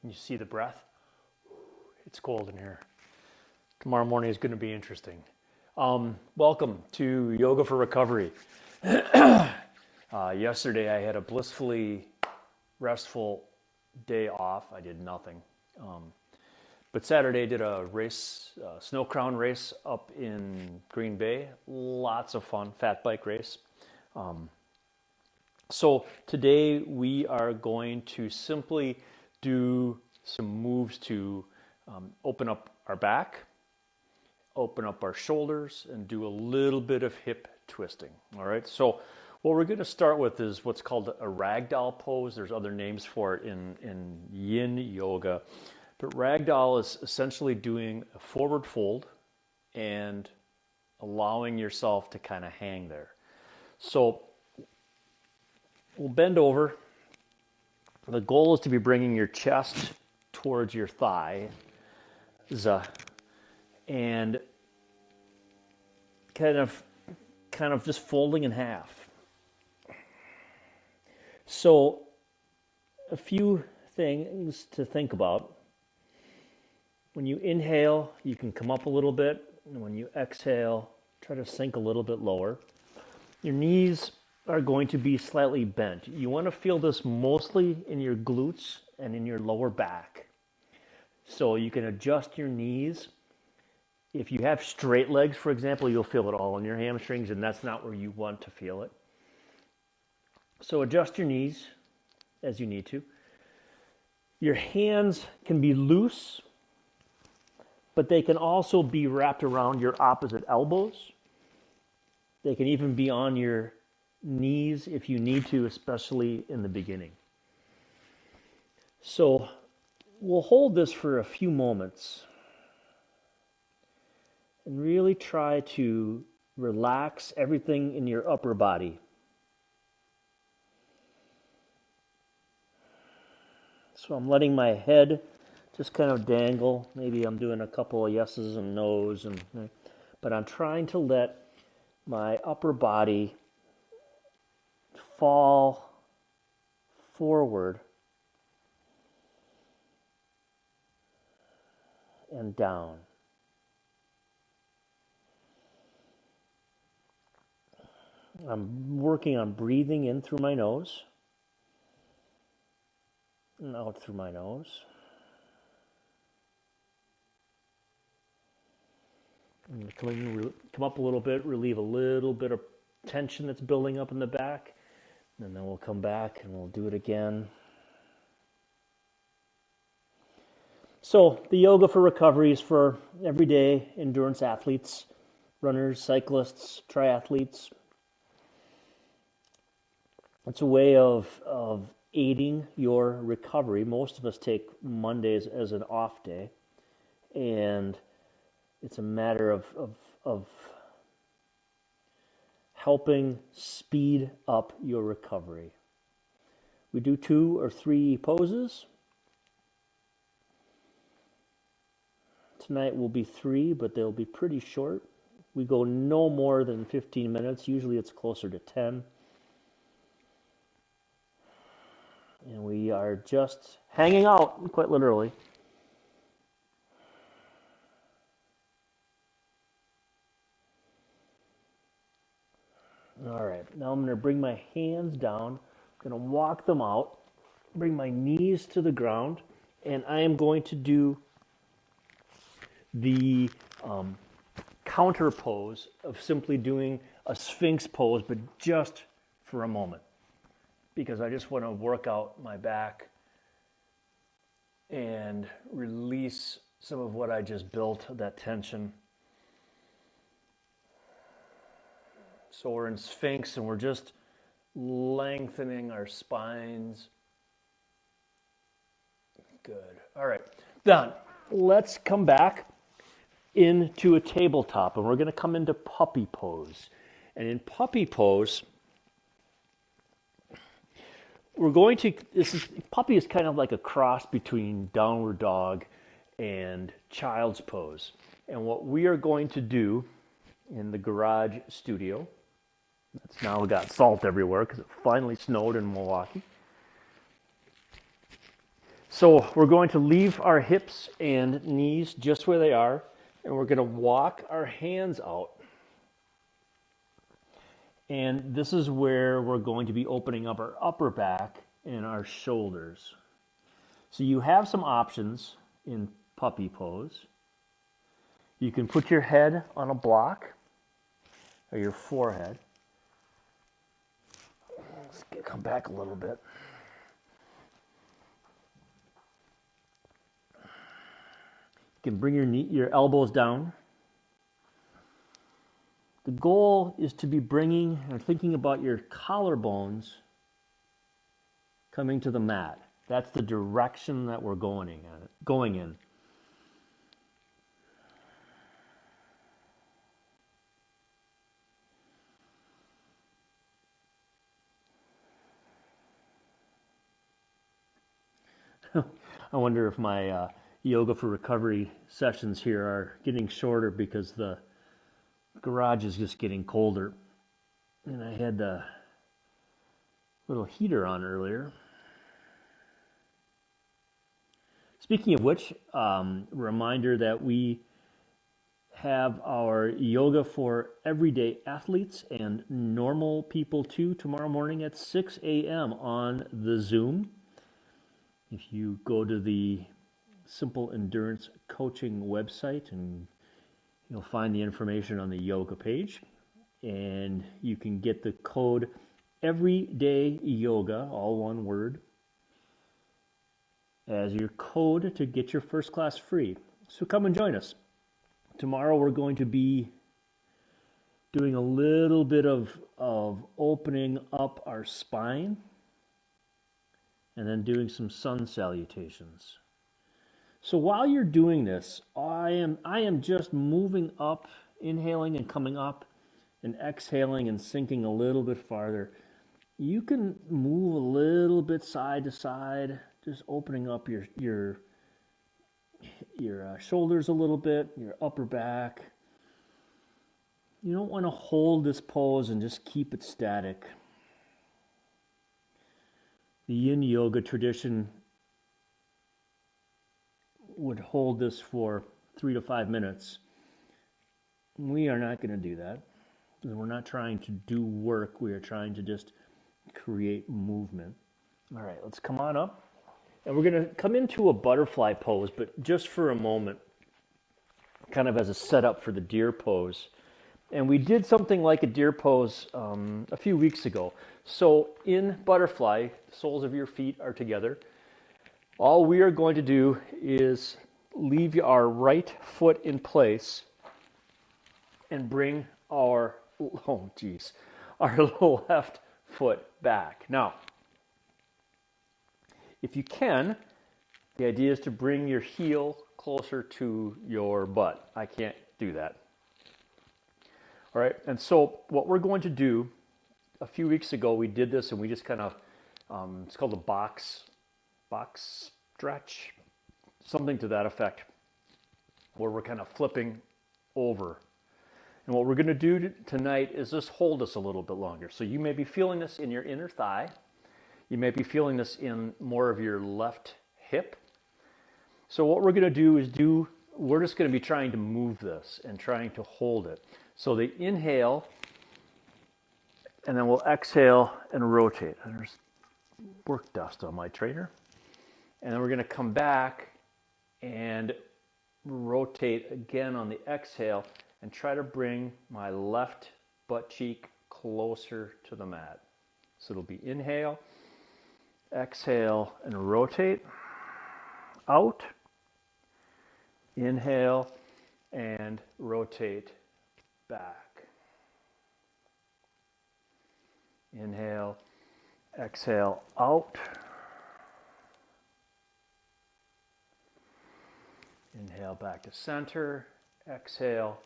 You see the breath? It's cold in here. Tomorrow morning is going to be interesting. Welcome to Yoga for Recovery. Yesterday I had a blissfully restful day off. I did nothing. But Saturday I did a race, snow crown race up in Green Bay. Lots of fun, fat bike race. So today we are going to simply do some moves to open up our back, open up our shoulders, and do a little bit of hip twisting. All right, so what we're going to start with is what's called a Ragdoll pose. There's other names for it in Yin yoga. But Ragdoll is essentially doing a forward fold and allowing yourself to kind of hang there. So we'll bend over. The goal is to be bringing your chest towards your thigh, and kind of just folding in half. So a few things to think about. When you inhale, you can come up a little bit, and when you exhale, try to sink a little bit lower. Your knees are going to be slightly bent. You want to feel this mostly in your glutes and in your lower back. So you can adjust your knees. If you have straight legs, for example, you'll feel it all in your hamstrings, and that's not where you want to feel it. So adjust your knees as you need to. Your hands can be loose, but they can also be wrapped around your opposite elbows. They can even be on your knees if you need to, especially in the beginning. So we'll hold this for a few moments and really try to relax everything in your upper body. So I'm letting my head just kind of dangle. Maybe I'm doing a couple of yeses and nos, but I'm trying to let my upper body fall forward and down. I'm working on breathing in through my nose and out through my nose. Come up a little bit, relieve a little bit of tension that's building up in the back, and then we'll come back and we'll do it again. So the yoga for recovery is for everyday endurance athletes, runners, cyclists, triathletes. It's a way of aiding your recovery. Most of us take Mondays as an off day, and it's a matter of helping speed up your recovery. We do 2 or 3 poses. Tonight will be 3, but they'll be pretty short. We go no more than 15 minutes. Usually it's closer to 10. And we are just hanging out, quite literally. All right, now I'm going to bring my hands down. I'm going to walk them out, bring my knees to the ground, and I am going to do the counter pose of simply doing a Sphinx pose, but just for a moment, because I just want to work out my back and release some of what I just built, that tension. So we're in Sphinx and we're just lengthening our spines. Good. All right. Then let's come back into a tabletop, and we're going to come into puppy pose. And in puppy pose, puppy is kind of like a cross between downward dog and child's pose. And what we are going to do in the garage studio, that's now got salt everywhere because it finally snowed in Milwaukee. So we're going to leave our hips and knees just where they are, and we're going to walk our hands out. And this is where we're going to be opening up our upper back and our shoulders. So you have some options in puppy pose. You can put your head on a block or your forehead. Let's come back a little bit. You can bring your elbows down. The goal is to be bringing or thinking about your collarbones coming to the mat. That's the direction that we're going in. I wonder if my yoga for recovery sessions here are getting shorter because the garage is just getting colder. And I had the little heater on earlier. Speaking of which, reminder that we have our yoga for everyday athletes and normal people too tomorrow morning at 6 a.m. on the Zoom. If you go to the Simple Endurance Coaching website, and you'll find the information on the yoga page, and you can get the code Everyday Yoga, all one word, as your code to get your first class free. So come and join us. Tomorrow we're going to be doing a little bit of opening up our spine and then doing some sun salutations. So while you're doing this, I am just moving up, inhaling and coming up, and exhaling and sinking a little bit farther. You can move a little bit side to side, just opening up your shoulders a little bit, your upper back. You don't want to hold this pose and just keep it static. The Yin Yoga tradition would hold this for 3 to 5 minutes. We are not going to do that. We're not trying to do work. We are trying to just create movement. All right, let's come on up. And we're going to come into a butterfly pose, but just for a moment, kind of as a setup for the deer pose. And we did something like a deer pose a few weeks ago. So in butterfly, the soles of your feet are together. All we are going to do is leave our right foot in place and bring our left foot back. Now, if you can, the idea is to bring your heel closer to your butt. I can't do that. All right, and so what we're going to do, a few weeks ago we did this and we just kind of, it's called a box stretch, something to that effect, where we're kind of flipping over. And what we're going to do tonight is just hold this a little bit longer. So you may be feeling this in your inner thigh. You may be feeling this in more of your left hip. So what we're going to do is we're just going to be trying to move this and trying to hold it. So they inhale, and then we'll exhale and rotate. And there's work dust on my trainer. And then we're going to come back and rotate again on the exhale and try to bring my left butt cheek closer to the mat. So it'll be inhale, exhale, and rotate. Out, inhale, and rotate back. Inhale, exhale, out. Inhale back to center, exhale,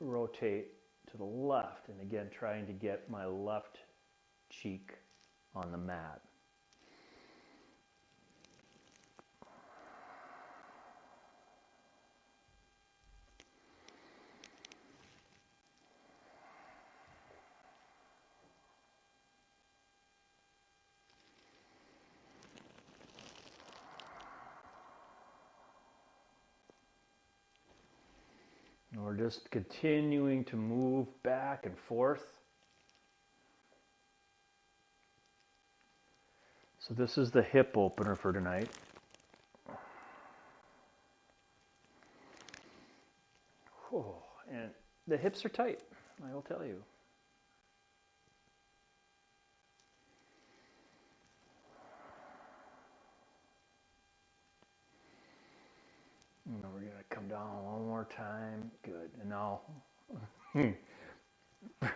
rotate to the left. And again, trying to get my left cheek on the mat. we're just continuing to move back and forth. So this is the hip opener for tonight. Oh, and the hips are tight, I will tell you. And we're going to come down one more time. Good. And now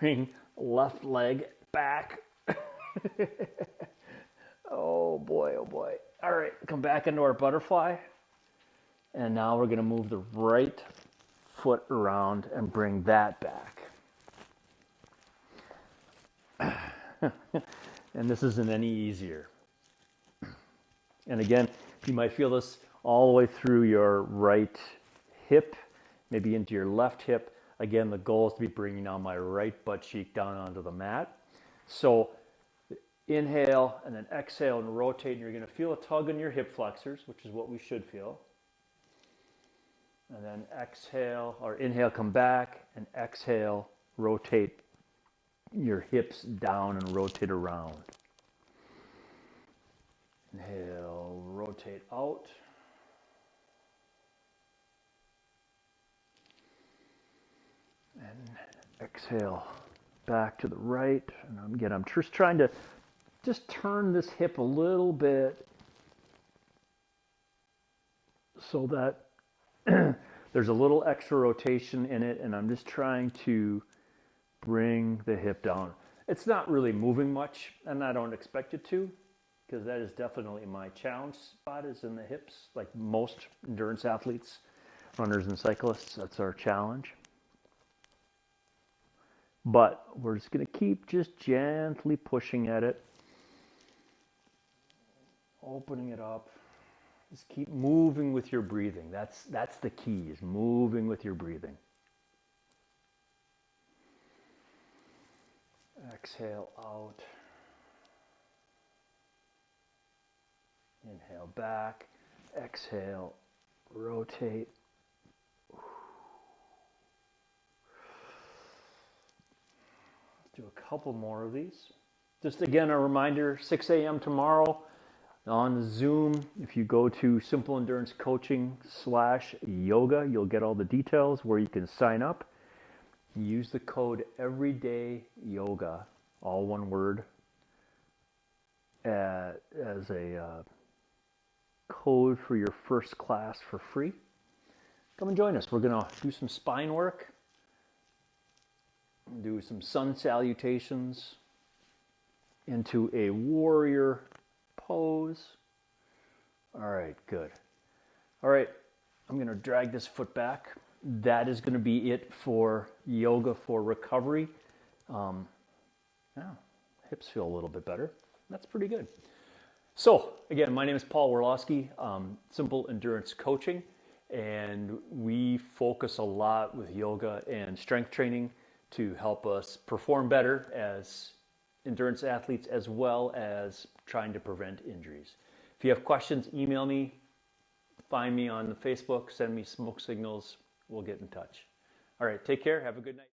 bring left leg back. Oh boy, oh boy. All right, come back into our butterfly. And now we're going to move the right foot around and bring that back. And this isn't any easier. And again, you might feel this all the way through your right hip, maybe into your left hip. Again, the goal is to be bringing down my right butt cheek down onto the mat. So inhale and then exhale and rotate, and you're going to feel a tug in your hip flexors, which is what we should feel. And then exhale, or inhale, come back, and exhale, rotate your hips down and rotate around. Inhale, rotate out. And exhale, back to the right. And again, I'm just trying to turn this hip a little bit so that there's a little extra rotation in it, and I'm just trying to bring the hip down. It's not really moving much, and I don't expect it to, because that is definitely my challenge spot, is in the hips. Like most endurance athletes, runners and cyclists, that's our challenge. But we're just going to keep just gently pushing at it, opening it up. Just keep moving with your breathing. That's the key, is moving with your breathing. Exhale out. Inhale back. Exhale, rotate. Let's do a couple more of these. Just again, a reminder, 6 a.m. tomorrow on Zoom. If you go to Simple Endurance Coaching/yoga, you'll get all the details where you can sign up. Use the code EverydayYoga, all one word, as a code for your first class for free. Come and join us. We're going to do some spine work, do some sun salutations into a warrior pose. All right, good. All right, I'm going to drag this foot back. That is going to be it for yoga for recovery. Hips feel a little bit better. That's pretty good. So again, my name is Paul Warloski, Simple Endurance Coaching, and we focus a lot with yoga and strength training to help us perform better as endurance athletes, as well as trying to prevent injuries. If you have questions, email me, find me on Facebook, send me smoke signals. We'll get in touch. All right, take care. Have a good night.